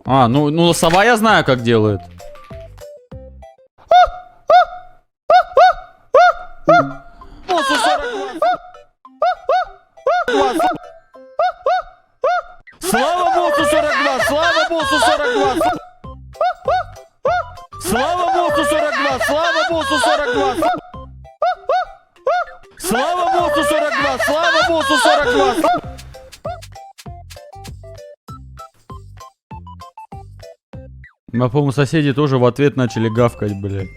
А, ну сова я знаю, как делает. Боссу 42. Слава боссу 42! Слава боссу 42! Слава боссу 42! Слава боссу 42! Слава боссу 42! Слава боссу 42! У меня, по-моему, соседи тоже в ответ начали гавкать, блядь.